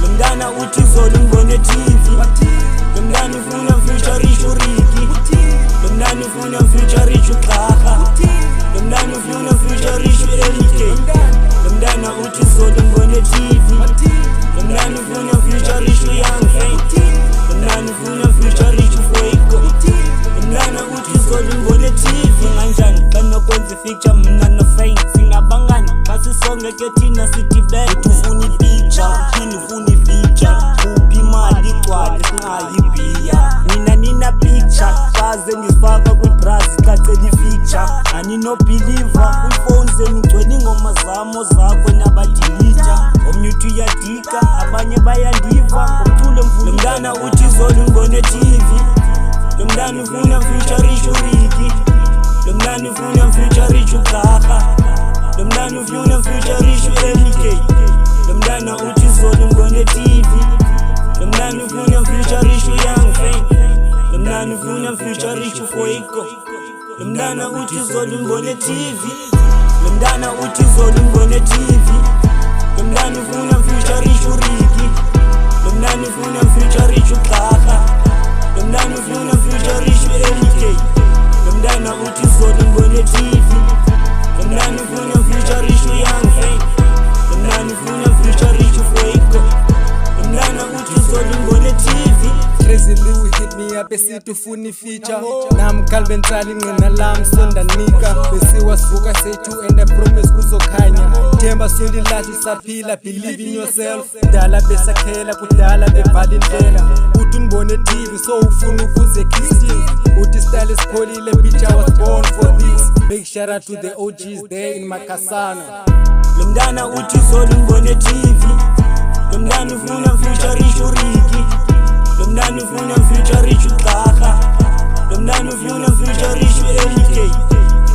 Lomdana uthi zolo ngibone TV. Lomdana ufuna feature Uriki. Lomdana ufuna feature uXaga. Lomdana ufuna feature LK. Lomdana uthi zolo ngibone TV. Lomdana ufuna feature Young Fate. Lomdana ufuna feature Fuego. Lomdana uthi zolo ngibone TV. Kanjani banokwenza feature mina no Fame. Singabangani basi sonke ke thina sidibene. Ufuna ipicture, phini ufuna ifeature. Uphi imali igcwale singayibhiya. Mina nina picture, baze ngisifaka kwibrazi kacela ifeature. Anino believer, kwiphone senigcwele ingoma zamo zakho nabadilita. Omnye uthi uyadika, abanye bayandiva. Ngomculo mvula Lomdana uthi zolo ngibone TV. Lomdana ufuna feature Uriki. Lomdana ufuna feature uXaga. Lomdana ufuna feature LK. Lomdana uthi zolo ngibone TV. Lomdana ufuna feature Young Fate. Lomdana ufuna feature Fuego. Lomdana uthi zolo ngibone TV. Lomdana uthi zolo ngibone TV. Lomdana ufuna feature Uriki. Lomdana ufuna feature uXaga. Lomdana ufuna feature LK. Lomdana uthi zolo ngibone TV. Lomdana ufuna feature Young Fate. Lomdana ufuna feature Fuego. Lomdana uthi zolo ngibone TV. Crazy Louie hit me up esithi ufuna feature. Nami Calvin Tali ngqina lami sondanika. Besiwasivuka sethu and I promise kuzokhanya. Themba solilathi saphila, believe in yourself. Dala besakhela kudala bebhala indlela. Uthi ngibone TV so ufuna ukuze Christian. Uthi style ispholile bitch I was born for this. Big shout out to the OGs there in Makasana. Lomdana uthi zolo ngibone TV. Lomdana ufuna feature Uriki. Lomdana ufuna feature uXaga. Lomdana ufuna feature LK.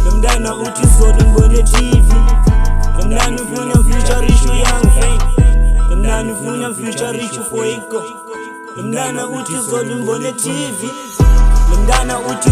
Lomdana uthi zolo ngibone TV. Lomdana ufuna feature Young Fate. Lomdana ufuna feature Fuego. Lomdana uthi zolo ngibone TV. Lomdana uthi